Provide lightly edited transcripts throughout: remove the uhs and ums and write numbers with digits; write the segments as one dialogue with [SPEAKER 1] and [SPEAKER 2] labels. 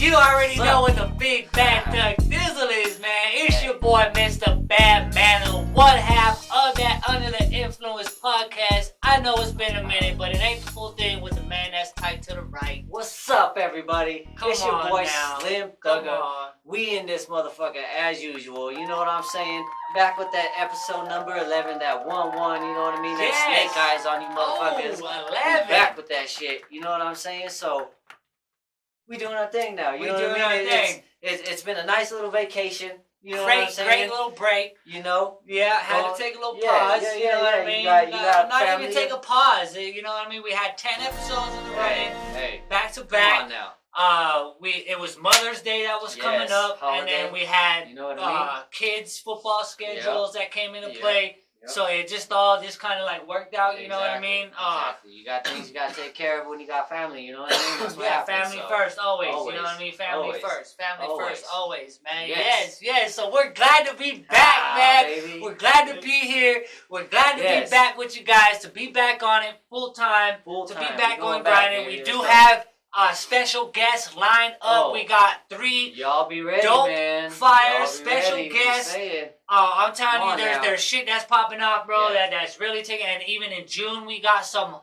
[SPEAKER 1] You already know what the big bad thug dizzle is, man. It's your boy, Mr. Bad MANNA, one half of that Under the Influence podcast. I know it's been a minute, but it ain't the full thing with the man that's tight to the right.
[SPEAKER 2] What's up, everybody? It's your boy
[SPEAKER 1] now.
[SPEAKER 2] Slim THUGGA. We in this motherfucker as usual. You know what I'm saying? Back with that episode number 11, that 1-1. You know what I mean? That snake eyes on you motherfuckers.
[SPEAKER 1] Oh, 11.
[SPEAKER 2] We back with that shit. You know what I'm saying? So we doing our thing now. You know what I mean? It's been a nice little vacation. You know what I'm saying?
[SPEAKER 1] Great little break.
[SPEAKER 2] You know?
[SPEAKER 1] Yeah, had to take a little pause. You know what I mean? Not even take a pause. You know what I mean? We had 10 episodes in the running, back to back.
[SPEAKER 2] Come on now.
[SPEAKER 1] It was Mother's Day that was coming up, and then we had kids football schedules that came into play. So it just all kind of like worked out, you know what I mean?
[SPEAKER 2] Exactly. You got things you got to take care of when you got family, you know what I mean? That's what happens,
[SPEAKER 1] family first, always, you know what I mean? Family first, always, man. Yes. So we're glad to be back, man.
[SPEAKER 2] Baby.
[SPEAKER 1] We're glad to be here. We're glad to be back with you guys, to be back on it full time, to be back on grinding. We do have special guests lined up. We got 3
[SPEAKER 2] y'all be ready,
[SPEAKER 1] dope
[SPEAKER 2] man.
[SPEAKER 1] Fire special guests. I'm telling you,
[SPEAKER 2] now.
[SPEAKER 1] there's shit that's popping off, bro. That's really taking. And even in June, we got some.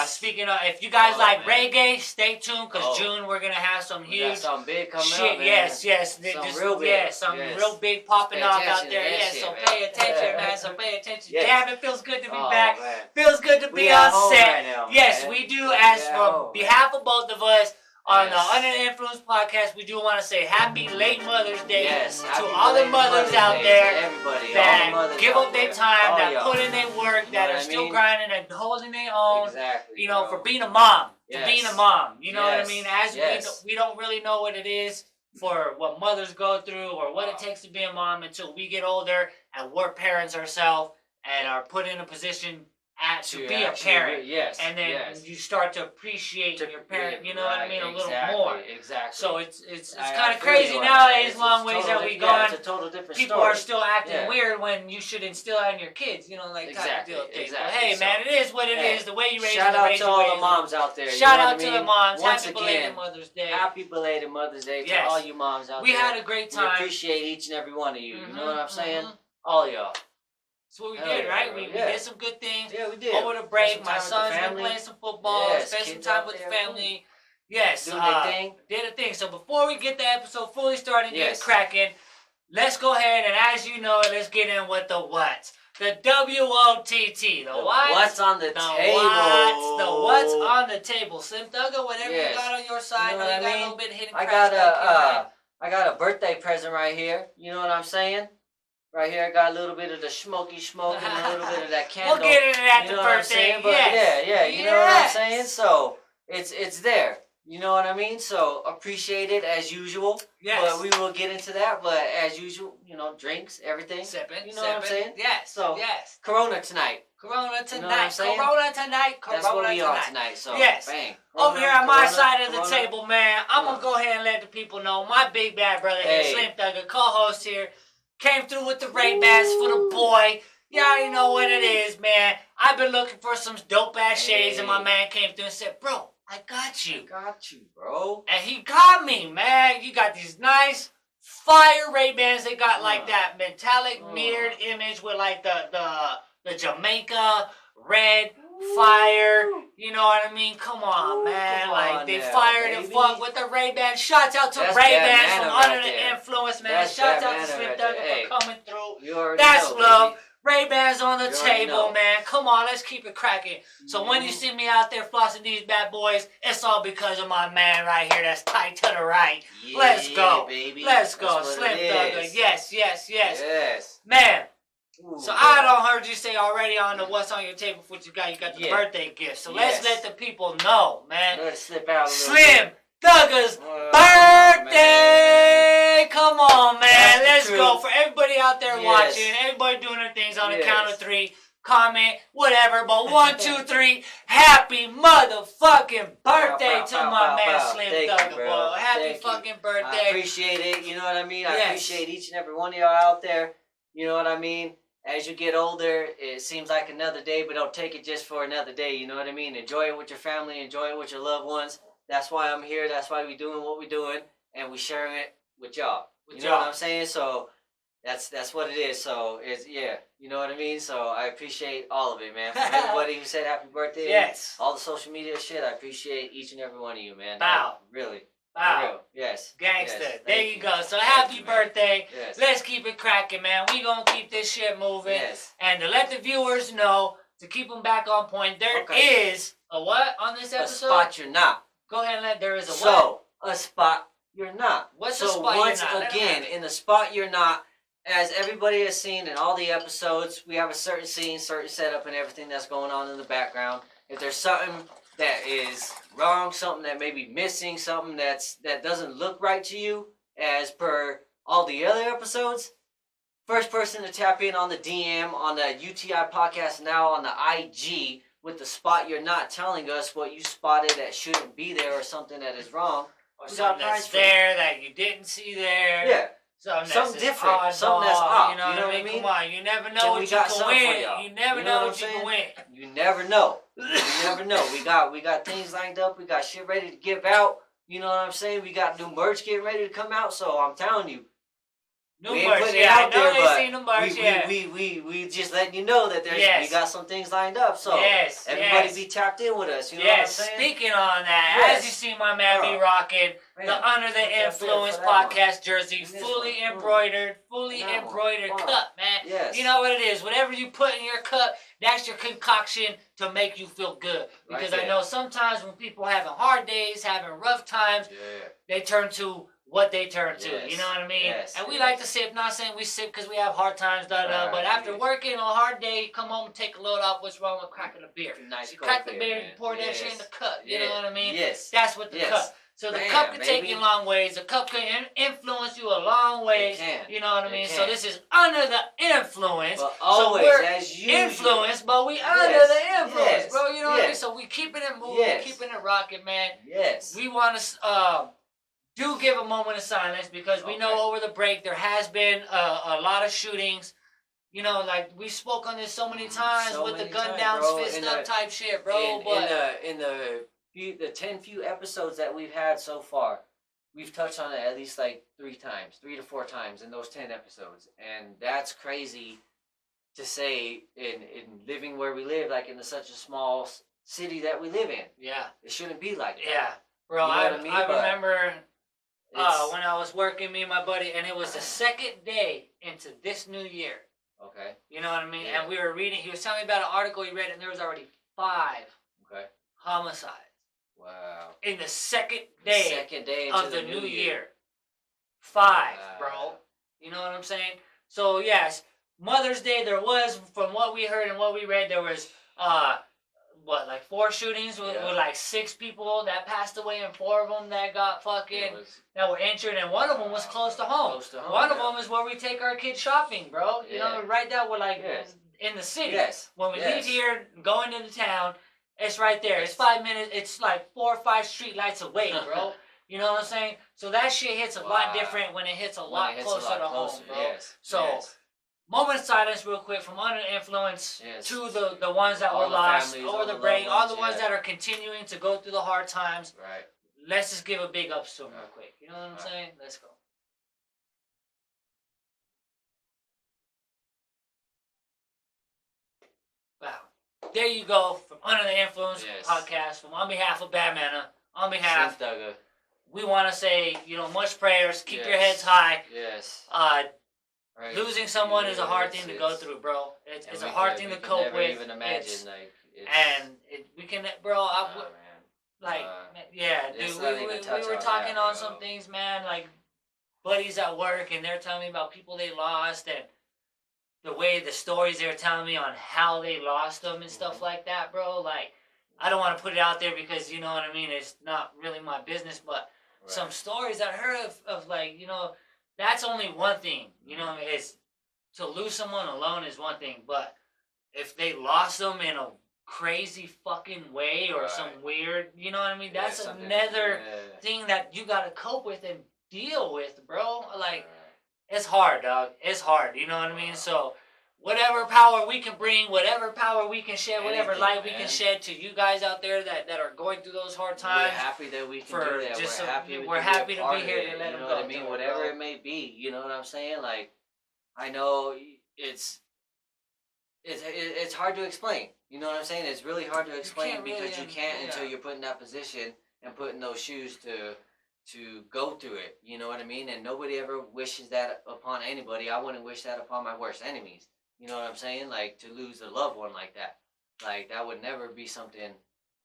[SPEAKER 1] Speaking of, if you guys like reggae, stay tuned, because June we're gonna have some huge
[SPEAKER 2] something big coming
[SPEAKER 1] shit.
[SPEAKER 2] Up, man.
[SPEAKER 1] Yes,
[SPEAKER 2] real big.
[SPEAKER 1] Real big popping off out there. Yes, so pay attention, man. So pay attention. Damn, it feels good to be back.
[SPEAKER 2] Man.
[SPEAKER 1] Feels good to be on set.
[SPEAKER 2] Right now,
[SPEAKER 1] yes,
[SPEAKER 2] man.
[SPEAKER 1] we do. As for behalf of both of us. On the Under the Influence podcast, we do want to say happy late Mother's Day to all the mothers out there that give up their time, that put in their work, that are still grinding and holding their own.
[SPEAKER 2] Exactly.
[SPEAKER 1] You know, for being a mom, You know what I mean? As we don't really know what it is for what mothers go through or what it takes to be a mom until we get older and we're parents ourselves and are put in a position to be a parent, and then you start to appreciate your parent, you know what I mean, a little more.
[SPEAKER 2] Exactly.
[SPEAKER 1] So it's kind of crazy nowadays, long ways that we gone.
[SPEAKER 2] It's a total different
[SPEAKER 1] People
[SPEAKER 2] story.
[SPEAKER 1] are still acting weird when you should instill it in your kids, you know, like type of deal thing. But hey,
[SPEAKER 2] So,
[SPEAKER 1] man, it is what it is. The way you raise
[SPEAKER 2] shout
[SPEAKER 1] them,
[SPEAKER 2] out to all the moms out there.
[SPEAKER 1] Shout out to the moms.
[SPEAKER 2] Once
[SPEAKER 1] Happy
[SPEAKER 2] again,
[SPEAKER 1] belated Mother's Day.
[SPEAKER 2] Happy belated Mother's Day to all you moms out there.
[SPEAKER 1] We had a great time.
[SPEAKER 2] We appreciate each and every one of you. You know what I'm saying? All y'all.
[SPEAKER 1] That's what we did, right? We did some good things.
[SPEAKER 2] Yeah, we did.
[SPEAKER 1] Over the break, my son's been playing some football, spent some time with the family. Yes,
[SPEAKER 2] doing their thing.
[SPEAKER 1] Did a thing. So before we get the episode fully started and get cracking, let's go ahead and, as you know, let's get in with the what. The WOTT. The what?
[SPEAKER 2] What's on the table?
[SPEAKER 1] The what's on the table. Slim THUGGA, whatever you got on your side.
[SPEAKER 2] You know what I mean?
[SPEAKER 1] Got a little bit of hidden
[SPEAKER 2] I got a birthday present right here. You know what I'm saying? Right here, I got a little bit of the smoky smoke and a little bit of that candle.
[SPEAKER 1] We'll get into that
[SPEAKER 2] you know
[SPEAKER 1] the first thing.
[SPEAKER 2] But you know what I'm saying? So it's there. You know what I mean? So appreciate it as usual.
[SPEAKER 1] Yes.
[SPEAKER 2] But we will get into that. But as usual, you know, drinks, everything.
[SPEAKER 1] Sipping.
[SPEAKER 2] You know what I'm saying?
[SPEAKER 1] Yes.
[SPEAKER 2] So Corona tonight.
[SPEAKER 1] Corona tonight.
[SPEAKER 2] You know what I'm saying?
[SPEAKER 1] Corona tonight.
[SPEAKER 2] That's what we are tonight. So bang.
[SPEAKER 1] Over here on my side of the table, man, I'm gonna go ahead and let the people know my big bad brother here, Slim THUGGA, co-host here. Came through with the Ray-Bans for the boy. You already know what it is, man. I've been looking for some dope-ass shades, and my man came through and said, bro, I got you.
[SPEAKER 2] Bro.
[SPEAKER 1] And he got me, man. You got these nice, fire Ray-Bans. They got, like, that metallic mirrored image with, like, the Jamaica red fire. You know what I mean? Come on, man. Like, they fired and fuck with the Ray-Bans. Shouts out to Ray-Bans from Under the Influence, man. Shouts out to Slim THUGGA for coming through. That's love. Ray-Bans on the table, man. Come on, let's keep it cracking. So when you see me out there flossing these bad boys, it's all because of my man right here that's tight to the right. Let's go.
[SPEAKER 2] Baby.
[SPEAKER 1] Let's go. Slim THUGGA. Yes. Man. So I don't heard you say already on the what's on your table for what you got. You got the birthday gift. So let's let the people know, man.
[SPEAKER 2] Let it slip out a little
[SPEAKER 1] Slim THUGGA's birthday. Come on, man. Let's go. For everybody out there watching, everybody doing their things on the count of 3. Comment, whatever, but 1, 2, 3. Happy motherfucking birthday to my man Slim THUGGA, bro. Happy fucking birthday.
[SPEAKER 2] I appreciate it. You know what I mean? I appreciate each and every one of y'all out there. You know what I mean? As you get older, it seems like another day, but don't take it just for another day. You know what I mean? Enjoy it with your family. Enjoy it with your loved ones. That's why I'm here. That's why we're doing what we're doing. and we sharing it with y'all.
[SPEAKER 1] With
[SPEAKER 2] You know
[SPEAKER 1] y'all.
[SPEAKER 2] what I'm saying? So that's what it is. So it's you know what I mean? So I appreciate all of it, man. From everybody who said happy birthday.
[SPEAKER 1] Yes.
[SPEAKER 2] All the social media shit, I appreciate each and every one of you, man.
[SPEAKER 1] Bow.
[SPEAKER 2] Really.
[SPEAKER 1] Wow.
[SPEAKER 2] For real. Yes.
[SPEAKER 1] Gangster.
[SPEAKER 2] Yes.
[SPEAKER 1] There
[SPEAKER 2] Thank
[SPEAKER 1] you go. So happy birthday.
[SPEAKER 2] Yes.
[SPEAKER 1] Let's keep it cracking, man. We gonna keep this shit moving.
[SPEAKER 2] Yes.
[SPEAKER 1] And to let the viewers know, to keep them back on point, there is a what on this episode?
[SPEAKER 2] A spot you're not.
[SPEAKER 1] Go ahead and let there is a
[SPEAKER 2] so, what? A spot you're not.
[SPEAKER 1] What's
[SPEAKER 2] so
[SPEAKER 1] a spot
[SPEAKER 2] once
[SPEAKER 1] you're not?
[SPEAKER 2] again, in the spot you're not, as everybody has seen in all the episodes, we have a certain scene, certain setup, and everything that's going on in the background. If there's something that is wrong, something that may be missing, something that doesn't look right to you, as per all the other episodes, first person to tap in on the DM, on the UTI podcast now, on the IG, with the spot you're not, telling us what you spotted that shouldn't be there, or something that is wrong.
[SPEAKER 1] Or something that's there that you didn't see there.
[SPEAKER 2] Yeah.
[SPEAKER 1] Something
[SPEAKER 2] different.
[SPEAKER 1] Oddball,
[SPEAKER 2] something that's off.
[SPEAKER 1] You know what I mean? Come on. You never know
[SPEAKER 2] Then
[SPEAKER 1] what
[SPEAKER 2] we
[SPEAKER 1] you
[SPEAKER 2] got
[SPEAKER 1] can
[SPEAKER 2] something for
[SPEAKER 1] win.
[SPEAKER 2] y'all.
[SPEAKER 1] You never
[SPEAKER 2] You
[SPEAKER 1] know
[SPEAKER 2] know
[SPEAKER 1] what you can win.
[SPEAKER 2] You never know. You never know. We got things lined up. We got shit ready to give out. You know what I'm saying? We got new merch getting ready to come out. So I'm telling you,
[SPEAKER 1] New
[SPEAKER 2] we ain't
[SPEAKER 1] merch,
[SPEAKER 2] putting
[SPEAKER 1] yeah.
[SPEAKER 2] it out
[SPEAKER 1] I know
[SPEAKER 2] there,
[SPEAKER 1] they
[SPEAKER 2] but
[SPEAKER 1] seen the merch,
[SPEAKER 2] we just letting you know that we got some things lined up. So everybody be tapped in with us. You know what I'm saying?
[SPEAKER 1] Speaking on that, as you see my man be rocking the Under the Influence podcast jersey, fully embroidered cup, man.
[SPEAKER 2] Yes.
[SPEAKER 1] You know what it is. Whatever you put in your cup, that's your concoction to make you feel good. Because I know sometimes when people having hard days, having rough times, they turn to what they turn to, you know what I mean?
[SPEAKER 2] Yes,
[SPEAKER 1] and we like to sip, not saying we sip because we have hard times, but after working on a hard day, you come home and take a load off. What's wrong with cracking a beer?
[SPEAKER 2] Nice
[SPEAKER 1] you crack the beer, you pour that shit in the cup, you know what I mean?
[SPEAKER 2] Yes.
[SPEAKER 1] That's what the cup. So the cup can take you a long ways. The cup can influence you a long ways. You know what I mean? So this is Under the Influence.
[SPEAKER 2] But always,
[SPEAKER 1] so we're
[SPEAKER 2] as usual.
[SPEAKER 1] Influenced, but we under the influence, bro. You know what I mean? So we keeping it moving, keeping it rocking, man.
[SPEAKER 2] Yes.
[SPEAKER 1] We want to do give a moment of silence because we know over the break there has been a lot of shootings. You know, like we spoke on this so many times with the gun down, fist up type shit, bro.
[SPEAKER 2] In the 10 few episodes that we've had so far, we've touched on it at least like 3 to 4 times in those 10 episodes, and that's crazy to say in living where we live, like in such a small city that we live in.
[SPEAKER 1] Yeah,
[SPEAKER 2] it shouldn't be like that.
[SPEAKER 1] Yeah, bro.
[SPEAKER 2] You know what I mean?
[SPEAKER 1] I remember. When I was working, me and my buddy, and it was the second day into this new year.
[SPEAKER 2] Okay.
[SPEAKER 1] You know what I mean? And we were reading, he was telling me about an article he read, and there was already 5 homicides.
[SPEAKER 2] Wow.
[SPEAKER 1] In the second day
[SPEAKER 2] of
[SPEAKER 1] the new year. 5, bro. You know what I'm saying? So, yes, Mother's Day, there was, from what we heard and what we read, there was, like 4 shootings with like 6 people that passed away, and 4 of them that got that were injured, and one of them was close to home. One of them is where we take our kids shopping, bro. You know, right there, we're like in the city.
[SPEAKER 2] Yes.
[SPEAKER 1] When we leave here, going into town, it's right there. It's 5 minutes. It's like 4 or 5 street lights away, bro. You know what I'm saying? So that shit hits a lot different when it hits a lot closer to home, bro. So. Moment of silence real quick from Under the Influence to the ones that were lost over the break, all the ones that are continuing to go through the hard times.
[SPEAKER 2] Right.
[SPEAKER 1] Let's just give a big ups to them real quick. You know what I'm saying? Let's go. Wow. There you go from Under the Influence podcast. From on behalf of MANNA, on behalf,
[SPEAKER 2] THUGGA.
[SPEAKER 1] we want to say, much prayers. Keep your heads high.
[SPEAKER 2] Yes.
[SPEAKER 1] Losing someone is a hard thing to go through, bro. It's a hard thing to cope with.
[SPEAKER 2] Never even imagine,
[SPEAKER 1] we can, bro. Dude. We were talking on some things, man. Like buddies at work, and they're telling me about people they lost, and the way the stories they were telling me on how they lost them and stuff like that, bro. Like, I don't want to put it out there because you know what I mean. It's not really my business, but some stories I heard of like, that's only one thing, is to lose someone alone is one thing, but if they lost them in a crazy fucking way or some weird, you know what I mean? That's another thing that you gotta cope with and deal with, bro. Like, it's hard, dog. It's hard, you know what I mean? So, whatever power we can bring, whatever power we can shed, whatever
[SPEAKER 2] Anything,
[SPEAKER 1] light we
[SPEAKER 2] man.
[SPEAKER 1] can shed to you guys out there that are going through those hard times.
[SPEAKER 2] We're happy that we can
[SPEAKER 1] for
[SPEAKER 2] do that.
[SPEAKER 1] just
[SPEAKER 2] We're
[SPEAKER 1] so-
[SPEAKER 2] happy we
[SPEAKER 1] we're
[SPEAKER 2] can
[SPEAKER 1] happy
[SPEAKER 2] be a
[SPEAKER 1] to
[SPEAKER 2] part
[SPEAKER 1] be
[SPEAKER 2] of
[SPEAKER 1] here
[SPEAKER 2] it,
[SPEAKER 1] to let
[SPEAKER 2] you
[SPEAKER 1] them
[SPEAKER 2] know
[SPEAKER 1] go
[SPEAKER 2] what I mean?
[SPEAKER 1] through it,
[SPEAKER 2] Whatever
[SPEAKER 1] bro.
[SPEAKER 2] it may be, you know what I'm saying? Like, I know it's hard to explain. You know what I'm saying? It's really hard to explain
[SPEAKER 1] can't really,
[SPEAKER 2] because you can't
[SPEAKER 1] yeah.
[SPEAKER 2] until you're put in that position and put in those shoes to go through it. You know what I mean? And nobody ever wishes that upon anybody. I wouldn't wish that upon my worst enemies. You know what I'm saying? Like, to lose a loved one like that. Like, that would never be something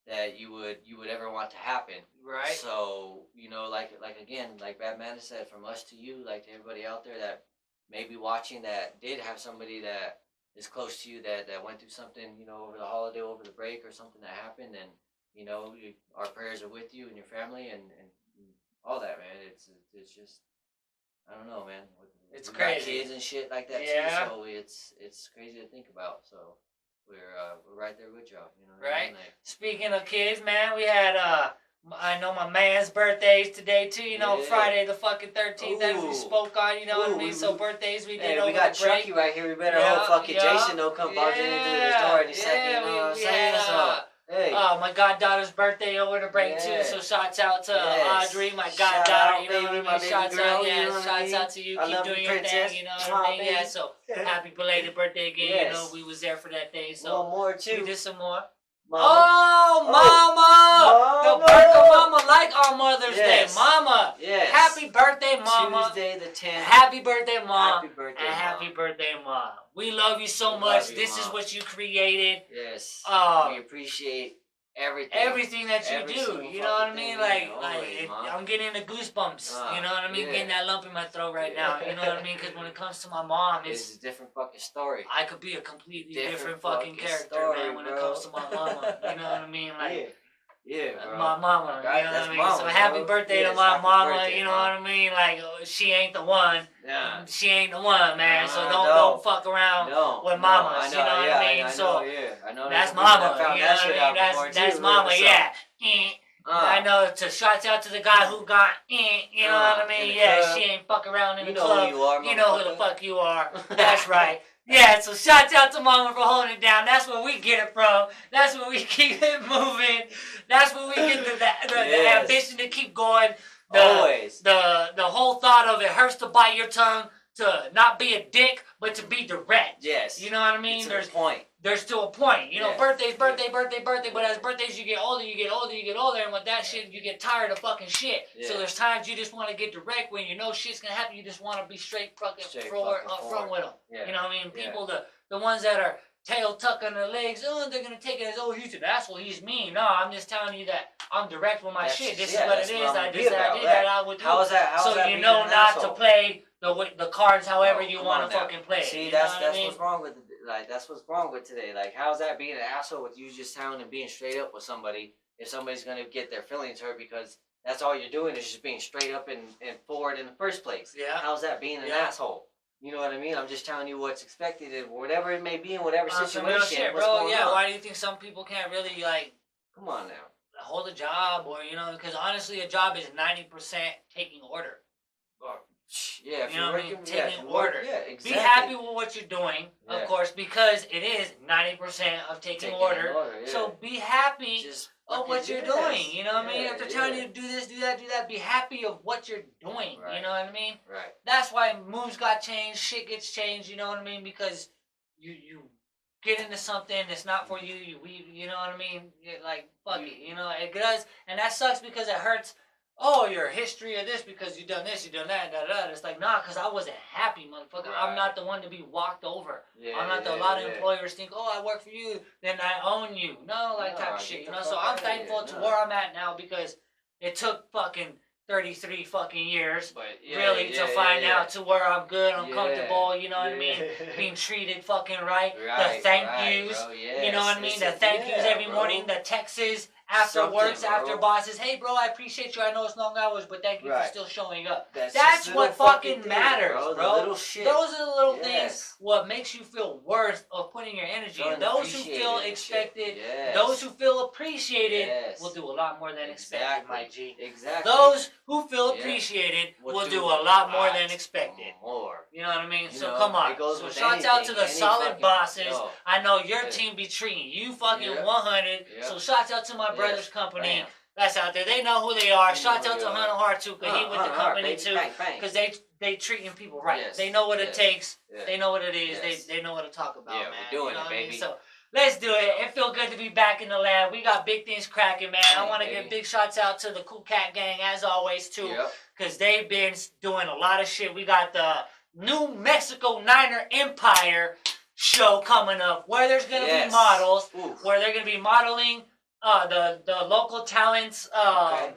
[SPEAKER 2] that you would ever want to happen.
[SPEAKER 1] Right.
[SPEAKER 2] So, you know, like again, like Bad MANNA said, from us to you, like to everybody out there that may be watching that did have somebody that is close to you that went through something, you know, over the holiday, over the break, or something that happened, and you know, our prayers are with you and your family and all that, man. It's just, I don't know, man.
[SPEAKER 1] It's
[SPEAKER 2] We got
[SPEAKER 1] crazy.
[SPEAKER 2] kids and shit like that
[SPEAKER 1] Yeah.
[SPEAKER 2] too, so it's crazy to think about. So we're right there with y'all, you know what I
[SPEAKER 1] Right.
[SPEAKER 2] mean? Like,
[SPEAKER 1] Speaking of kids, man, we had I know my man's birthdays today too. You know,
[SPEAKER 2] Yeah.
[SPEAKER 1] Friday the fucking 13th. As we
[SPEAKER 2] Ooh.
[SPEAKER 1] spoke on, you know what I
[SPEAKER 2] Ooh,
[SPEAKER 1] mean.
[SPEAKER 2] we-
[SPEAKER 1] So birthdays we did
[SPEAKER 2] hey,
[SPEAKER 1] over
[SPEAKER 2] we got
[SPEAKER 1] the break.
[SPEAKER 2] Chucky right here. We better
[SPEAKER 1] Yeah,
[SPEAKER 2] hope fucking
[SPEAKER 1] yeah,
[SPEAKER 2] Jason don't come barging into this door any second. You know what I'm
[SPEAKER 1] we
[SPEAKER 2] saying?
[SPEAKER 1] had,
[SPEAKER 2] So, hey.
[SPEAKER 1] my goddaughter's birthday over the break
[SPEAKER 2] Yeah.
[SPEAKER 1] too. So shouts out to
[SPEAKER 2] Yes.
[SPEAKER 1] Audrey, my
[SPEAKER 2] Shout
[SPEAKER 1] goddaughter.
[SPEAKER 2] out,
[SPEAKER 1] You know what I
[SPEAKER 2] baby,
[SPEAKER 1] mean.
[SPEAKER 2] my baby
[SPEAKER 1] Shouts
[SPEAKER 2] girl,
[SPEAKER 1] out,
[SPEAKER 2] you
[SPEAKER 1] yeah.
[SPEAKER 2] know what I
[SPEAKER 1] Shouts
[SPEAKER 2] mean?
[SPEAKER 1] out to you.
[SPEAKER 2] I
[SPEAKER 1] Keep
[SPEAKER 2] love you,
[SPEAKER 1] doing your
[SPEAKER 2] princess.
[SPEAKER 1] thing. You know what
[SPEAKER 2] Mwah,
[SPEAKER 1] I mean? Yeah.
[SPEAKER 2] baby.
[SPEAKER 1] So happy belated birthday again.
[SPEAKER 2] Yes.
[SPEAKER 1] You know we was there for that day. So
[SPEAKER 2] One more
[SPEAKER 1] we
[SPEAKER 2] too.
[SPEAKER 1] did some more.
[SPEAKER 2] Mama.
[SPEAKER 1] Oh, Mama! The
[SPEAKER 2] Mama!
[SPEAKER 1] birthday Mama like on Mother's
[SPEAKER 2] Yes.
[SPEAKER 1] Day. Mama!
[SPEAKER 2] Yes.
[SPEAKER 1] Happy birthday, Mama!
[SPEAKER 2] Tuesday the 10th.
[SPEAKER 1] Happy birthday, Mom!
[SPEAKER 2] Happy birthday,
[SPEAKER 1] And
[SPEAKER 2] Mom.
[SPEAKER 1] happy birthday, Mom! We love you so
[SPEAKER 2] We
[SPEAKER 1] much.
[SPEAKER 2] love you,
[SPEAKER 1] This is
[SPEAKER 2] Mom.
[SPEAKER 1] what you created.
[SPEAKER 2] Yes.
[SPEAKER 1] Uh,
[SPEAKER 2] we appreciate everything.
[SPEAKER 1] Everything that you
[SPEAKER 2] Every
[SPEAKER 1] do,
[SPEAKER 2] single
[SPEAKER 1] you know what I
[SPEAKER 2] fucking
[SPEAKER 1] mean?
[SPEAKER 2] thing,
[SPEAKER 1] Like,
[SPEAKER 2] man. Always, Mom.
[SPEAKER 1] I'm getting the goosebumps. You know what I mean?
[SPEAKER 2] yeah.
[SPEAKER 1] Getting that lump in my throat right now. You know what I mean? Because when it comes to my mom,
[SPEAKER 2] It's a different fucking story.
[SPEAKER 1] I could be a completely different
[SPEAKER 2] Different
[SPEAKER 1] fucking
[SPEAKER 2] fucking
[SPEAKER 1] character,
[SPEAKER 2] story,
[SPEAKER 1] man. When it
[SPEAKER 2] bro.
[SPEAKER 1] comes to my mama, you know what I mean? Like.
[SPEAKER 2] Yeah, bro.
[SPEAKER 1] My mama,
[SPEAKER 2] Right,
[SPEAKER 1] you know what
[SPEAKER 2] that's
[SPEAKER 1] I mean?
[SPEAKER 2] mama,
[SPEAKER 1] So happy
[SPEAKER 2] bro.
[SPEAKER 1] birthday
[SPEAKER 2] Yes,
[SPEAKER 1] to my
[SPEAKER 2] happy
[SPEAKER 1] mama,
[SPEAKER 2] birthday,
[SPEAKER 1] you know
[SPEAKER 2] Mom.
[SPEAKER 1] what I mean? Like, she ain't the one.
[SPEAKER 2] Yeah.
[SPEAKER 1] She ain't the one, man. So
[SPEAKER 2] No.
[SPEAKER 1] don't fuck around
[SPEAKER 2] No,
[SPEAKER 1] with
[SPEAKER 2] no,
[SPEAKER 1] mamas,
[SPEAKER 2] I
[SPEAKER 1] you
[SPEAKER 2] know,
[SPEAKER 1] know what
[SPEAKER 2] yeah,
[SPEAKER 1] I mean?
[SPEAKER 2] I
[SPEAKER 1] So
[SPEAKER 2] know, yeah. I know
[SPEAKER 1] that's
[SPEAKER 2] there's people that
[SPEAKER 1] mama,
[SPEAKER 2] found
[SPEAKER 1] you know
[SPEAKER 2] that
[SPEAKER 1] what
[SPEAKER 2] shit
[SPEAKER 1] I
[SPEAKER 2] out
[SPEAKER 1] mean?
[SPEAKER 2] before,
[SPEAKER 1] That's
[SPEAKER 2] too,
[SPEAKER 1] mama,
[SPEAKER 2] so.
[SPEAKER 1] yeah. I know, shouts out to the guy who got you know what I
[SPEAKER 2] in
[SPEAKER 1] mean?
[SPEAKER 2] the
[SPEAKER 1] Yeah,
[SPEAKER 2] club.
[SPEAKER 1] she ain't fuck around in
[SPEAKER 2] You
[SPEAKER 1] the
[SPEAKER 2] know
[SPEAKER 1] club.
[SPEAKER 2] who you are,
[SPEAKER 1] You know who the
[SPEAKER 2] motherfucker.
[SPEAKER 1] fuck you are. That's right. Yeah, so shouts out to mama for holding it down. That's where we get it from. That's where we keep it moving. That's where we get the
[SPEAKER 2] Yes.
[SPEAKER 1] ambition to keep going.
[SPEAKER 2] Always.
[SPEAKER 1] The whole thought of it hurts to bite your tongue, to not be a dick, but to be direct.
[SPEAKER 2] Yes.
[SPEAKER 1] You know what I mean?
[SPEAKER 2] It's a point.
[SPEAKER 1] There's still a point. You know,
[SPEAKER 2] Yeah.
[SPEAKER 1] birthday. But as birthdays you get older, and with that shit, you get tired of fucking shit.
[SPEAKER 2] Yeah.
[SPEAKER 1] So there's times you just want to get direct when you know shit's gonna happen. You just want to be straight fucking forward, up front with them.
[SPEAKER 2] Yeah.
[SPEAKER 1] You know what I mean?
[SPEAKER 2] Yeah.
[SPEAKER 1] People, the ones that are tail tuck on their legs, they're gonna take it as, he's an asshole, he's mean. No, I'm just telling you that I'm direct with my
[SPEAKER 2] That's
[SPEAKER 1] shit. This
[SPEAKER 2] just-
[SPEAKER 1] is what
[SPEAKER 2] that's
[SPEAKER 1] it
[SPEAKER 2] what
[SPEAKER 1] is.
[SPEAKER 2] I'm
[SPEAKER 1] I
[SPEAKER 2] gonna
[SPEAKER 1] just
[SPEAKER 2] be about,
[SPEAKER 1] did
[SPEAKER 2] right.
[SPEAKER 1] that. I would do.
[SPEAKER 2] How is that
[SPEAKER 1] So
[SPEAKER 2] being
[SPEAKER 1] you know
[SPEAKER 2] an
[SPEAKER 1] not
[SPEAKER 2] asshole?
[SPEAKER 1] to play the cards however
[SPEAKER 2] No,
[SPEAKER 1] you
[SPEAKER 2] come
[SPEAKER 1] want
[SPEAKER 2] on
[SPEAKER 1] to
[SPEAKER 2] now.
[SPEAKER 1] fucking play.
[SPEAKER 2] See,
[SPEAKER 1] you
[SPEAKER 2] that's
[SPEAKER 1] know what I mean?
[SPEAKER 2] what's wrong with that's what's wrong with today. Like, how's that being an asshole with you just telling and being straight up with somebody if somebody's gonna get their feelings hurt because that's all you're doing is just being straight up and forward in the first place.
[SPEAKER 1] Yeah.
[SPEAKER 2] How's that being an
[SPEAKER 1] Yeah.
[SPEAKER 2] asshole? You know what I mean? I'm just telling you what's expected and whatever it may be in whatever
[SPEAKER 1] Some
[SPEAKER 2] situation.
[SPEAKER 1] real shit,
[SPEAKER 2] what's
[SPEAKER 1] bro.
[SPEAKER 2] going
[SPEAKER 1] Yeah.
[SPEAKER 2] on.
[SPEAKER 1] Why do you think some people can't really like
[SPEAKER 2] Come on now.
[SPEAKER 1] hold a job, or because honestly, a job is 90% taking order.
[SPEAKER 2] Yeah, if
[SPEAKER 1] You know
[SPEAKER 2] you're
[SPEAKER 1] what I mean?
[SPEAKER 2] working,
[SPEAKER 1] Taking
[SPEAKER 2] if you
[SPEAKER 1] order.
[SPEAKER 2] Work, yeah, exactly.
[SPEAKER 1] Be happy with what you're doing,
[SPEAKER 2] Yeah.
[SPEAKER 1] of course, because it is 90% of taking order.
[SPEAKER 2] Yeah.
[SPEAKER 1] So be happy
[SPEAKER 2] just
[SPEAKER 1] of what
[SPEAKER 2] fucking
[SPEAKER 1] you're
[SPEAKER 2] yes.
[SPEAKER 1] doing. You know what I mean?
[SPEAKER 2] Yeah,
[SPEAKER 1] If they're telling
[SPEAKER 2] yeah.
[SPEAKER 1] you to do this, do that, be happy of what you're doing. You
[SPEAKER 2] Right.
[SPEAKER 1] know what I mean?
[SPEAKER 2] Right.
[SPEAKER 1] That's why moves got changed, shit gets changed. You know what I mean? Because you get into something that's not for you. You know what I mean? You're like, fuck it. You know, it does, and that sucks because it hurts. Oh, your history of this because you done this, you done that, da. It's like, nah, because I wasn't happy, motherfucker.
[SPEAKER 2] Right.
[SPEAKER 1] I'm not the one to be walked over.
[SPEAKER 2] Yeah,
[SPEAKER 1] I'm not a lot of employers think, oh, I work for you, then I own you. No, like
[SPEAKER 2] No,
[SPEAKER 1] type of
[SPEAKER 2] get
[SPEAKER 1] shit, you
[SPEAKER 2] the
[SPEAKER 1] know.
[SPEAKER 2] fuck
[SPEAKER 1] So I'm
[SPEAKER 2] outta
[SPEAKER 1] thankful
[SPEAKER 2] here.
[SPEAKER 1] to
[SPEAKER 2] No.
[SPEAKER 1] where I'm at now because it took fucking 33 fucking years.
[SPEAKER 2] But
[SPEAKER 1] Really, to find out to where I'm good, I'm
[SPEAKER 2] Yeah,
[SPEAKER 1] comfortable, you know what I mean?
[SPEAKER 2] yeah.
[SPEAKER 1] Being treated fucking right.
[SPEAKER 2] Right,
[SPEAKER 1] The thank
[SPEAKER 2] right,
[SPEAKER 1] yous,
[SPEAKER 2] bro,
[SPEAKER 1] you know what I mean?
[SPEAKER 2] yes,
[SPEAKER 1] The thank yous every
[SPEAKER 2] bro.
[SPEAKER 1] morning, the texts after
[SPEAKER 2] Something,
[SPEAKER 1] works,
[SPEAKER 2] bro.
[SPEAKER 1] after bosses. Hey, bro, I appreciate you. I know it's long hours, but thank you for
[SPEAKER 2] Right.
[SPEAKER 1] still showing up.
[SPEAKER 2] That's
[SPEAKER 1] That's
[SPEAKER 2] just
[SPEAKER 1] what
[SPEAKER 2] little
[SPEAKER 1] fucking
[SPEAKER 2] things,
[SPEAKER 1] matters,
[SPEAKER 2] bro.
[SPEAKER 1] bro.
[SPEAKER 2] The little shit.
[SPEAKER 1] Those are the little
[SPEAKER 2] Yes.
[SPEAKER 1] things what makes you feel worth of putting your energy in.
[SPEAKER 2] Feeling
[SPEAKER 1] Those who
[SPEAKER 2] appreciated,
[SPEAKER 1] feel
[SPEAKER 2] bro.
[SPEAKER 1] expected.
[SPEAKER 2] Yes.
[SPEAKER 1] Those who feel appreciated
[SPEAKER 2] Yes.
[SPEAKER 1] will do a lot more than expected, my G.
[SPEAKER 2] Exactly.
[SPEAKER 1] Those who feel appreciated will do a lot more than expected.
[SPEAKER 2] More.
[SPEAKER 1] You know what I mean?
[SPEAKER 2] You
[SPEAKER 1] so
[SPEAKER 2] know,
[SPEAKER 1] come on.
[SPEAKER 2] it goes
[SPEAKER 1] So
[SPEAKER 2] with
[SPEAKER 1] shouts out to
[SPEAKER 2] anything,
[SPEAKER 1] the
[SPEAKER 2] any
[SPEAKER 1] solid
[SPEAKER 2] fucking-
[SPEAKER 1] bosses.
[SPEAKER 2] yo.
[SPEAKER 1] I know your
[SPEAKER 2] Yeah.
[SPEAKER 1] team be treating you fucking
[SPEAKER 2] Yeah.
[SPEAKER 1] 100.
[SPEAKER 2] Yeah.
[SPEAKER 1] So shouts out to my brother's
[SPEAKER 2] Yes.
[SPEAKER 1] company.
[SPEAKER 2] Bam.
[SPEAKER 1] That's out there. They know who they are.
[SPEAKER 2] You
[SPEAKER 1] Shouts
[SPEAKER 2] know
[SPEAKER 1] out
[SPEAKER 2] who
[SPEAKER 1] to
[SPEAKER 2] you
[SPEAKER 1] Hunter
[SPEAKER 2] are.
[SPEAKER 1] Hart too, because he with the
[SPEAKER 2] Hunter Hart,
[SPEAKER 1] company
[SPEAKER 2] baby.
[SPEAKER 1] too.
[SPEAKER 2] Bang, bang.
[SPEAKER 1] Because they treating people right.
[SPEAKER 2] Yes.
[SPEAKER 1] They know what it
[SPEAKER 2] Yes.
[SPEAKER 1] takes.
[SPEAKER 2] Yeah.
[SPEAKER 1] They know what it is.
[SPEAKER 2] Yes.
[SPEAKER 1] They know what to talk about,
[SPEAKER 2] Yeah,
[SPEAKER 1] man.
[SPEAKER 2] we're doing
[SPEAKER 1] you know
[SPEAKER 2] it,
[SPEAKER 1] what I mean?
[SPEAKER 2] baby.
[SPEAKER 1] So let's do it. It feel good to be back in the lab. We got big things cracking, man. I
[SPEAKER 2] Hey,
[SPEAKER 1] want to
[SPEAKER 2] baby.
[SPEAKER 1] give big shots out to the Cool Cat Gang as always too,
[SPEAKER 2] Yep.
[SPEAKER 1] because they've been doing a lot of shit. We got the New Mexico Niner Empire show coming up, where there's gonna be
[SPEAKER 2] Yes.
[SPEAKER 1] models,
[SPEAKER 2] Oof.
[SPEAKER 1] where they're gonna be modeling the local talents
[SPEAKER 2] Okay.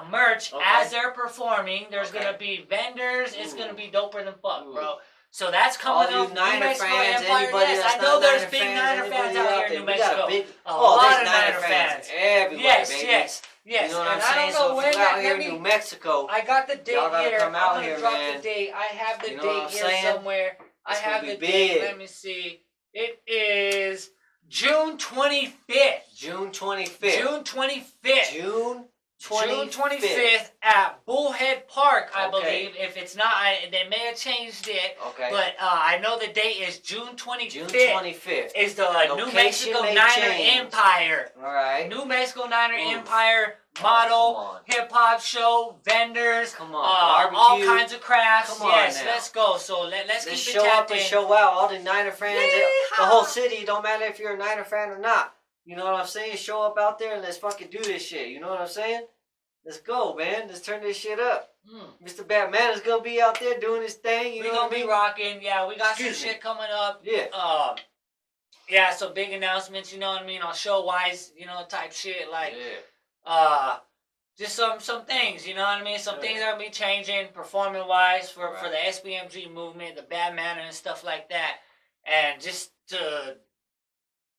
[SPEAKER 1] merch
[SPEAKER 2] Okay.
[SPEAKER 1] as they're performing. There's
[SPEAKER 2] Okay.
[SPEAKER 1] gonna be vendors. It's
[SPEAKER 2] Ooh.
[SPEAKER 1] gonna be doper than fuck,
[SPEAKER 2] Ooh.
[SPEAKER 1] bro. So that's coming
[SPEAKER 2] All
[SPEAKER 1] up.
[SPEAKER 2] you
[SPEAKER 1] New
[SPEAKER 2] Niner
[SPEAKER 1] Mexico
[SPEAKER 2] fans,
[SPEAKER 1] Empire.
[SPEAKER 2] anybody
[SPEAKER 1] Yes,
[SPEAKER 2] that's
[SPEAKER 1] I know
[SPEAKER 2] not
[SPEAKER 1] there's
[SPEAKER 2] Niner
[SPEAKER 1] big
[SPEAKER 2] fans,
[SPEAKER 1] Niner fans
[SPEAKER 2] anybody
[SPEAKER 1] out here in
[SPEAKER 2] there.
[SPEAKER 1] New
[SPEAKER 2] We got
[SPEAKER 1] Mexico.
[SPEAKER 2] a big,
[SPEAKER 1] A lot
[SPEAKER 2] there's
[SPEAKER 1] of Niner fans.
[SPEAKER 2] everywhere,
[SPEAKER 1] Yes,
[SPEAKER 2] baby.
[SPEAKER 1] yes. Yes,
[SPEAKER 2] You know what
[SPEAKER 1] and
[SPEAKER 2] I'm saying?
[SPEAKER 1] I don't know
[SPEAKER 2] So if
[SPEAKER 1] when
[SPEAKER 2] you out
[SPEAKER 1] that.
[SPEAKER 2] here
[SPEAKER 1] Let
[SPEAKER 2] in New
[SPEAKER 1] me.
[SPEAKER 2] Mexico,
[SPEAKER 1] I got the date
[SPEAKER 2] y'all gotta
[SPEAKER 1] here.
[SPEAKER 2] come
[SPEAKER 1] I'm
[SPEAKER 2] out
[SPEAKER 1] gonna
[SPEAKER 2] here,
[SPEAKER 1] drop
[SPEAKER 2] man.
[SPEAKER 1] the date. I have the
[SPEAKER 2] You know
[SPEAKER 1] date
[SPEAKER 2] what I'm
[SPEAKER 1] here
[SPEAKER 2] saying?
[SPEAKER 1] somewhere. I
[SPEAKER 2] It's gonna
[SPEAKER 1] have
[SPEAKER 2] be
[SPEAKER 1] the
[SPEAKER 2] big.
[SPEAKER 1] date. Let me see. It is June 25th.
[SPEAKER 2] June 25th.
[SPEAKER 1] June 25th.
[SPEAKER 2] June
[SPEAKER 1] June
[SPEAKER 2] 25th.
[SPEAKER 1] 25th at Bullhead Park, I
[SPEAKER 2] Okay.
[SPEAKER 1] believe. If it's not, they may have changed it.
[SPEAKER 2] Okay.
[SPEAKER 1] But I know the date is June 25th.
[SPEAKER 2] June 25th.
[SPEAKER 1] Is the New
[SPEAKER 2] Location
[SPEAKER 1] Mexico
[SPEAKER 2] may
[SPEAKER 1] Niner
[SPEAKER 2] change.
[SPEAKER 1] Empire.
[SPEAKER 2] All right.
[SPEAKER 1] New Mexico Niner
[SPEAKER 2] Oof.
[SPEAKER 1] Empire
[SPEAKER 2] Come
[SPEAKER 1] model,
[SPEAKER 2] on.
[SPEAKER 1] hip hop show, vendors,
[SPEAKER 2] Come on.
[SPEAKER 1] all
[SPEAKER 2] Barbecue.
[SPEAKER 1] kinds of crafts.
[SPEAKER 2] Come on
[SPEAKER 1] yes,
[SPEAKER 2] now.
[SPEAKER 1] let's go. So let's
[SPEAKER 2] Let's
[SPEAKER 1] keep it
[SPEAKER 2] show
[SPEAKER 1] tapped
[SPEAKER 2] up and
[SPEAKER 1] in.
[SPEAKER 2] show out. All the Niner fans,
[SPEAKER 1] Yeehaw.
[SPEAKER 2] the whole city. Don't matter if you're a Niner fan or not. You know what I'm saying? Show up out there and let's fucking do this shit. You know what I'm saying? Let's go, man. Let's turn this shit up. Mr. Batman is gonna be out there doing his thing. You
[SPEAKER 1] We're
[SPEAKER 2] know
[SPEAKER 1] gonna
[SPEAKER 2] what I
[SPEAKER 1] be
[SPEAKER 2] mean?
[SPEAKER 1] rocking. Yeah, we got
[SPEAKER 2] Excuse
[SPEAKER 1] some
[SPEAKER 2] me.
[SPEAKER 1] shit coming up.
[SPEAKER 2] Yeah.
[SPEAKER 1] Yeah, so big announcements, you know what I mean, on show wise, you know, type shit, like
[SPEAKER 2] Yeah.
[SPEAKER 1] just some things, you know what I mean? Some
[SPEAKER 2] Yeah.
[SPEAKER 1] things are gonna be changing performing wise for
[SPEAKER 2] Right.
[SPEAKER 1] the SBMG movement, the Bad Manner and stuff like that. And just to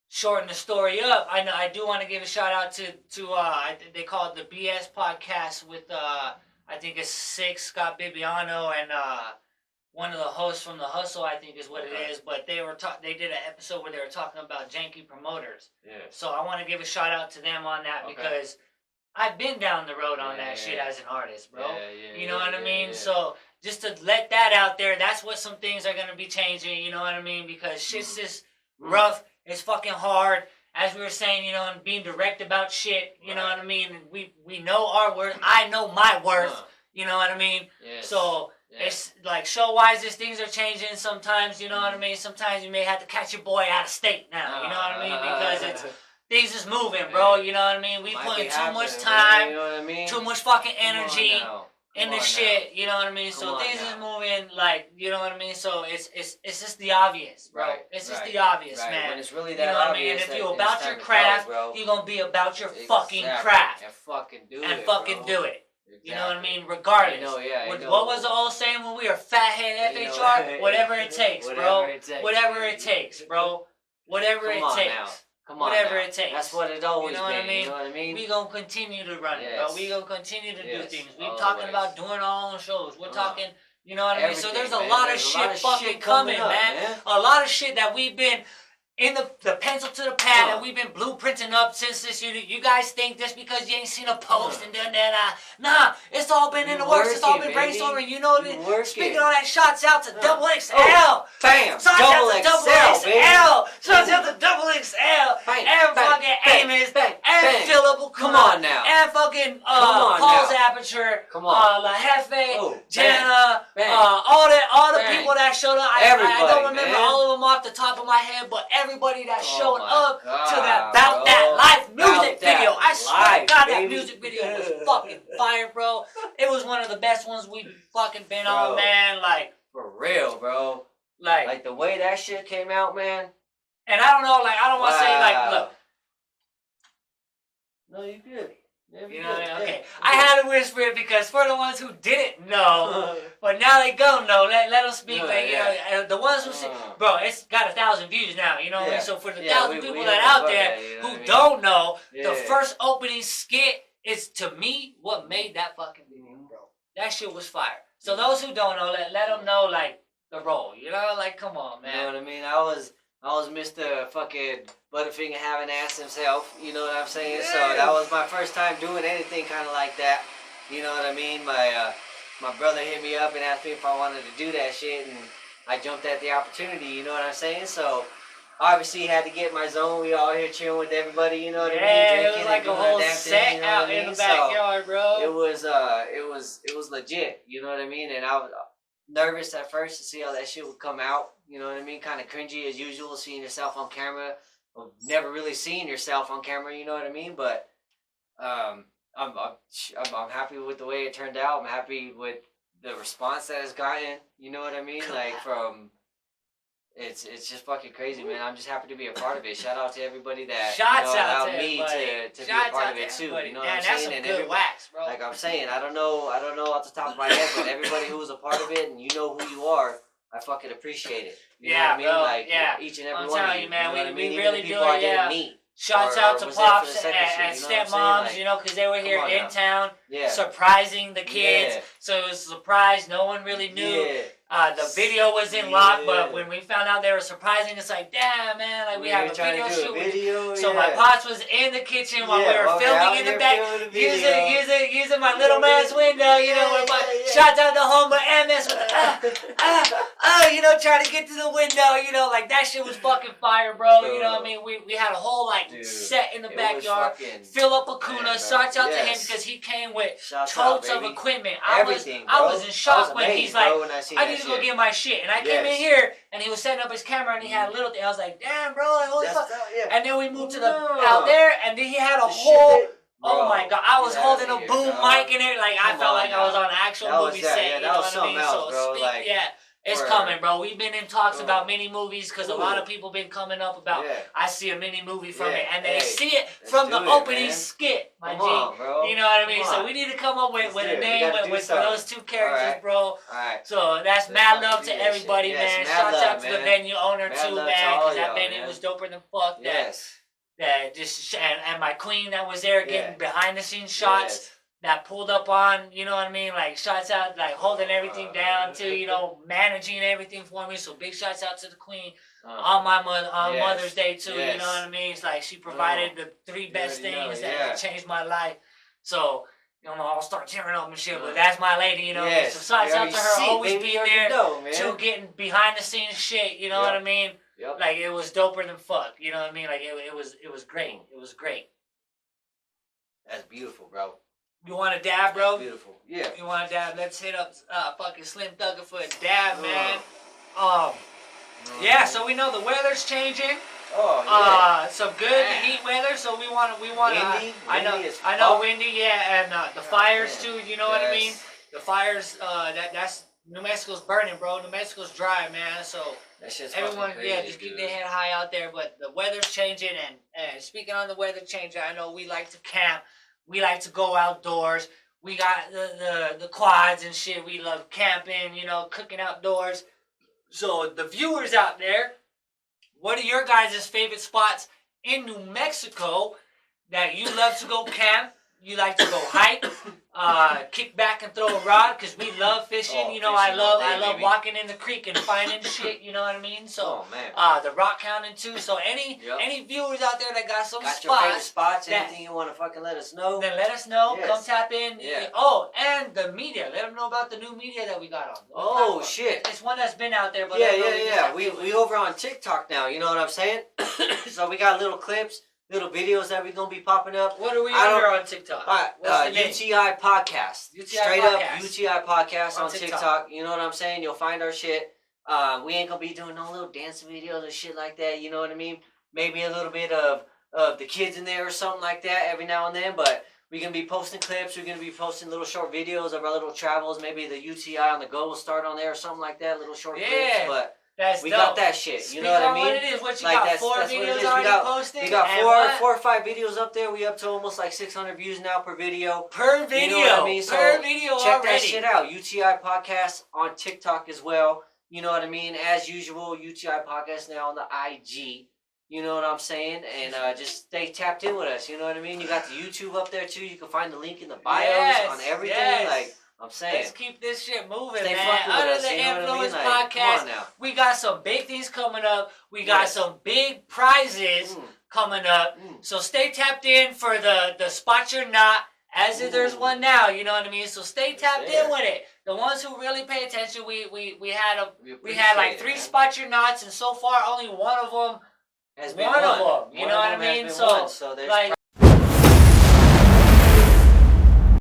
[SPEAKER 1] shorten the story up, I do want to give a shout out to they call it the BS podcast with I think it's Scott Bibiano and one of the hosts from The Hustle, I think is what it is, but they did an episode where they were talking about janky promoters.
[SPEAKER 2] Yeah.
[SPEAKER 1] So I want to give a shout out to them on that
[SPEAKER 2] Okay.
[SPEAKER 1] because I've been down the road on
[SPEAKER 2] Yeah,
[SPEAKER 1] that shit
[SPEAKER 2] yeah.
[SPEAKER 1] as an artist, bro.
[SPEAKER 2] Yeah,
[SPEAKER 1] You know what I mean?
[SPEAKER 2] yeah.
[SPEAKER 1] So just to let that out there, that's what some things are gonna be changing. You know what I mean? Because shit's just rough. It's fucking hard. As we were saying, you know, and being direct about shit. You know
[SPEAKER 2] Right.
[SPEAKER 1] what I mean? And we know our worth. I know my worth. You know what I mean?
[SPEAKER 2] Yes.
[SPEAKER 1] So it's like show wise, these things are changing sometimes. You know what I mean? Sometimes you may have to catch your boy out of state now. You know what I mean? Because it's things is moving, bro. You know what I mean? We
[SPEAKER 2] Might
[SPEAKER 1] putting
[SPEAKER 2] be
[SPEAKER 1] too much
[SPEAKER 2] happening,
[SPEAKER 1] time,
[SPEAKER 2] man, you know what I mean?
[SPEAKER 1] too much fucking
[SPEAKER 2] Come on
[SPEAKER 1] energy
[SPEAKER 2] now.
[SPEAKER 1] in
[SPEAKER 2] Come
[SPEAKER 1] this
[SPEAKER 2] on
[SPEAKER 1] shit. You know what I mean?
[SPEAKER 2] Come
[SPEAKER 1] So
[SPEAKER 2] on
[SPEAKER 1] things is
[SPEAKER 2] now.
[SPEAKER 1] moving, like, you know what I mean? So it's just the obvious, bro.
[SPEAKER 2] Right,
[SPEAKER 1] It's just
[SPEAKER 2] right,
[SPEAKER 1] the obvious,
[SPEAKER 2] right.
[SPEAKER 1] man.
[SPEAKER 2] When it's really
[SPEAKER 1] You
[SPEAKER 2] that
[SPEAKER 1] know what I mean? And
[SPEAKER 2] obvious
[SPEAKER 1] if
[SPEAKER 2] that
[SPEAKER 1] you
[SPEAKER 2] it's
[SPEAKER 1] about
[SPEAKER 2] time
[SPEAKER 1] your
[SPEAKER 2] to
[SPEAKER 1] craft,
[SPEAKER 2] go, bro.
[SPEAKER 1] you're gonna be about your
[SPEAKER 2] Exactly.
[SPEAKER 1] fucking craft.
[SPEAKER 2] And fucking do
[SPEAKER 1] And
[SPEAKER 2] it,
[SPEAKER 1] fucking
[SPEAKER 2] bro.
[SPEAKER 1] do it.
[SPEAKER 2] Exactly.
[SPEAKER 1] You know what I mean? Regardless.
[SPEAKER 2] I know, yeah, I know.
[SPEAKER 1] What was the old saying when we were fathead
[SPEAKER 2] You know,
[SPEAKER 1] FHR? Whatever it takes, bro.
[SPEAKER 2] Whatever it takes,
[SPEAKER 1] Whatever it
[SPEAKER 2] baby.
[SPEAKER 1] takes, bro. Whatever
[SPEAKER 2] Come
[SPEAKER 1] it
[SPEAKER 2] on
[SPEAKER 1] takes.
[SPEAKER 2] now. Come on
[SPEAKER 1] Whatever
[SPEAKER 2] now.
[SPEAKER 1] it takes.
[SPEAKER 2] That's what it always
[SPEAKER 1] You know what I
[SPEAKER 2] been.
[SPEAKER 1] mean?
[SPEAKER 2] You know what I mean?
[SPEAKER 1] We gonna continue to run it, bro.
[SPEAKER 2] Yes.
[SPEAKER 1] We gonna continue to do
[SPEAKER 2] Yes,
[SPEAKER 1] things. We
[SPEAKER 2] always.
[SPEAKER 1] talking about doing our own shows. We're talking, you know what I mean? So there's a
[SPEAKER 2] Everything,
[SPEAKER 1] lot
[SPEAKER 2] man.
[SPEAKER 1] of
[SPEAKER 2] There's a
[SPEAKER 1] shit
[SPEAKER 2] lot of
[SPEAKER 1] fucking
[SPEAKER 2] shit
[SPEAKER 1] coming,
[SPEAKER 2] coming up,
[SPEAKER 1] man.
[SPEAKER 2] man.
[SPEAKER 1] A lot of shit that we've been in the pencil to the pad that we've been blueprinting up since this year. You guys think just because you ain't seen a post and done that, nah, it's all been in the works. It's all been
[SPEAKER 2] working,
[SPEAKER 1] brainstorming.
[SPEAKER 2] baby.
[SPEAKER 1] You know,
[SPEAKER 2] You
[SPEAKER 1] speaking
[SPEAKER 2] working.
[SPEAKER 1] on that, shots out to Double XL.
[SPEAKER 2] Bam!
[SPEAKER 1] Shots
[SPEAKER 2] Double
[SPEAKER 1] out to Double
[SPEAKER 2] XL, baby.
[SPEAKER 1] XL. Shots out to Double XL.
[SPEAKER 2] Bang,
[SPEAKER 1] And
[SPEAKER 2] bang,
[SPEAKER 1] fucking
[SPEAKER 2] bang,
[SPEAKER 1] Amos.
[SPEAKER 2] bang,
[SPEAKER 1] And
[SPEAKER 2] bang.
[SPEAKER 1] Philip.
[SPEAKER 2] Come on now.
[SPEAKER 1] And fucking
[SPEAKER 2] on
[SPEAKER 1] Paul's
[SPEAKER 2] now.
[SPEAKER 1] Aperture.
[SPEAKER 2] Come on.
[SPEAKER 1] La Jefe.
[SPEAKER 2] Oh,
[SPEAKER 1] Jenna.
[SPEAKER 2] bang.
[SPEAKER 1] All the
[SPEAKER 2] Bang.
[SPEAKER 1] people that showed up. I
[SPEAKER 2] Everybody,
[SPEAKER 1] don't remember
[SPEAKER 2] man.
[SPEAKER 1] all of them off the top of my head, but everybody that showed
[SPEAKER 2] my
[SPEAKER 1] up
[SPEAKER 2] God,
[SPEAKER 1] to that About
[SPEAKER 2] bro.
[SPEAKER 1] That Life music
[SPEAKER 2] About That
[SPEAKER 1] video. I swear to
[SPEAKER 2] Life,
[SPEAKER 1] God, that
[SPEAKER 2] baby.
[SPEAKER 1] music video was fucking fire, bro. It was one of the best ones we've fucking been on,
[SPEAKER 2] Bro.
[SPEAKER 1] man.
[SPEAKER 2] For real, bro.
[SPEAKER 1] Like,
[SPEAKER 2] Like the way that shit came out, man.
[SPEAKER 1] and I don't know, like, I don't want to say, like,
[SPEAKER 2] Wow.
[SPEAKER 1] look,
[SPEAKER 2] No, you good. Yeah,
[SPEAKER 1] you know what I mean? Okay. I had to whisper it because for the ones who didn't know, but now they go know, let them speak,
[SPEAKER 2] Yeah,
[SPEAKER 1] like, you know, the ones who see, bro, it's got 1,000 views now, you know what I mean?
[SPEAKER 2] Yeah.
[SPEAKER 1] So for the
[SPEAKER 2] Yeah,
[SPEAKER 1] 1,000
[SPEAKER 2] we
[SPEAKER 1] people
[SPEAKER 2] know
[SPEAKER 1] that out
[SPEAKER 2] about
[SPEAKER 1] there
[SPEAKER 2] that, you know
[SPEAKER 1] who
[SPEAKER 2] what I mean?
[SPEAKER 1] don't know, the
[SPEAKER 2] Yeah.
[SPEAKER 1] first opening skit is, to me, what made that fucking video, bro. That shit was fire. So those who don't know, let them know, like, the role, you know? Like, come on,
[SPEAKER 2] You know
[SPEAKER 1] man.
[SPEAKER 2] what I mean? I I was Mr. fucking Butterfinger having ass himself. You know what I'm saying? So that was my first time doing anything kind of like that. You know what I mean? My brother hit me up and asked me if I wanted to do that shit, and I jumped at the opportunity. You know what I'm saying? So obviously had to get my zone. We all here chilling with everybody. You know what I mean?
[SPEAKER 1] Yeah,
[SPEAKER 2] Drinking
[SPEAKER 1] it was like a whole set out in the backyard, bro.
[SPEAKER 2] It was legit. You know what I mean? And I was nervous at first to see how that shit would come out. You know what I mean? Kind of cringy as usual, seeing yourself on camera. Well, never really seeing yourself on camera. You know what I mean? But I'm happy with the way it turned out. I'm happy with the response that it's gotten. You know what I mean? Like from. It's just fucking crazy, man. I'm just happy to be a part of it. Shout out to everybody that allowed me to be a part of it too. You know what I'm saying?
[SPEAKER 1] That's some good wax, bro.
[SPEAKER 2] Like I'm saying, I don't know off the top of my head, but everybody who was a part of it and you know who you are, I fucking appreciate it. You know what I mean?
[SPEAKER 1] Bro,
[SPEAKER 2] like each and every one of you.
[SPEAKER 1] Man,
[SPEAKER 2] you know
[SPEAKER 1] we really do it.
[SPEAKER 2] I didn't meet.
[SPEAKER 1] Shouts out to Pops and stepmoms, you know, because they were here in town surprising the kids. So it was a surprise. No one really knew. The video was in lock, but when we found out they were surprising, it's like, damn, man, like we have a video shoot. So my Pops was in the kitchen while we were filming in the back, using my little man's window, you know. Shouts out to Homer MS with you know, trying to get to the window, you know, like that shit was fucking fire, bro. You know what I mean? We had a whole set in the backyard. Philip Acuna, shouts out to him because he came with totes of equipment. I was in shock when he's like, I need to go get my shit. And I came in here and he was setting up his camera and he had a little thing. I was like, damn, bro, like, holy fuck. And then we moved to the out there and then he had a whole. Oh my god, I was holding a boom mic in it. Like I felt like I was on an actual movie set. You know what I mean? So it's coming, bro. We've been in talks about mini movies because a lot of people been coming up about. I see a mini movie from it, and they see it from the opening skit, my G.
[SPEAKER 2] Bro.
[SPEAKER 1] You know what I mean? So we need to come up with a name with those two characters, bro. So that's mad love to everybody, man. Shouts out to the venue owner too, man, because that venue was doper than fuck. That just and my queen that was there getting behind the scenes shots. That pulled up on, you know what I mean? Like, shouts out, like, holding everything down to, you know, managing everything for me. So, big shouts out to the queen on my Mother's Day, too. You know what I mean? It's like, she provided the 3 best things that changed my life. So, you know, I'll start tearing up and shit, but that's my lady, you know? So, shouts out to her, always being there, too, getting behind the scenes shit, you know what I mean? Like, it was doper than fuck, you know what I mean? Like, it was great. It was great.
[SPEAKER 2] That's beautiful, bro.
[SPEAKER 1] You want a dab, bro?
[SPEAKER 2] That's beautiful. Yeah.
[SPEAKER 1] You want a dab? Let's hit up fucking Slim Thugga for a dab, man. Yeah. So we know the weather's changing. Some good heat weather. So we want.
[SPEAKER 2] Windy.
[SPEAKER 1] I know, windy. Yeah, and the fires too. You know what I mean? The fires. That's New Mexico's burning, bro. New Mexico's dry, man. So everyone, just keep their head high out there. But the weather's changing, and speaking on the weather changing, I know we like to camp. We like to go outdoors. We got the quads and shit. We love camping, you know, cooking outdoors. So the viewers out there, what are your guys' favorite spots in New Mexico that you love to go camp? You like to go hike, kick back and throw a rod, because we love fishing. You know, I love walking in the creek and finding shit, you know what I mean? So, the rock counting too. So any viewers out there that got some spots.
[SPEAKER 2] Your favorite spots, anything you want to fucking let us know.
[SPEAKER 1] Then let us know. Come tap in. Oh, and the media. Let them know about the new media that we got on.
[SPEAKER 2] Oh, shit.
[SPEAKER 1] It's one that's been out there. But
[SPEAKER 2] We over on TikTok now, you know what I'm saying? So we got little clips. Little videos that we're going to be popping up.
[SPEAKER 1] What are we under on TikTok?
[SPEAKER 2] UTI Podcast. Straight up UTI Podcast on
[SPEAKER 1] TikTok.
[SPEAKER 2] TikTok. You know what I'm saying? You'll find our shit. We ain't going to be doing no little dance videos and shit like that. You know what I mean? Maybe a little bit of the kids in there or something like that every now and then. But we're going to be posting clips. We're going to be posting little short videos of our little travels. Maybe the UTI on the go will start on there or something like that. Little short clips. But we got that shit. You know what I mean?
[SPEAKER 1] What it is, what you got? 4 videos already posted?
[SPEAKER 2] We got four or 5 videos up there. We up to almost like 600 views now per video.
[SPEAKER 1] Per video.
[SPEAKER 2] You know what I mean? So check that shit out. UTI Podcast on TikTok as well. You know what I mean? As usual, UTI Podcast now on the IG. You know what I'm saying? And just stay tapped in with us. You know what I mean? You got the YouTube up there too. You can find the link in the bios on everything. Like I'm saying.
[SPEAKER 1] Let's keep this shit moving,
[SPEAKER 2] Stay
[SPEAKER 1] man.
[SPEAKER 2] fucking with
[SPEAKER 1] Under
[SPEAKER 2] us,
[SPEAKER 1] the
[SPEAKER 2] you know what I mean?
[SPEAKER 1] Influence
[SPEAKER 2] Like, come
[SPEAKER 1] podcast,
[SPEAKER 2] on now.
[SPEAKER 1] we got some big things coming up. We got
[SPEAKER 2] Yes.
[SPEAKER 1] some big prizes coming up. So stay tapped in for the Spot Your Knot. As if there's one now, you know what I mean? So stay tapped in with it. The ones who really pay attention, we had like 3 Spot Your Knots, and so far only one of them
[SPEAKER 2] has been
[SPEAKER 1] one
[SPEAKER 2] won.
[SPEAKER 1] of them. You
[SPEAKER 2] One
[SPEAKER 1] know
[SPEAKER 2] of
[SPEAKER 1] what I
[SPEAKER 2] them has
[SPEAKER 1] mean?
[SPEAKER 2] been
[SPEAKER 1] So
[SPEAKER 2] won, so there's
[SPEAKER 1] like.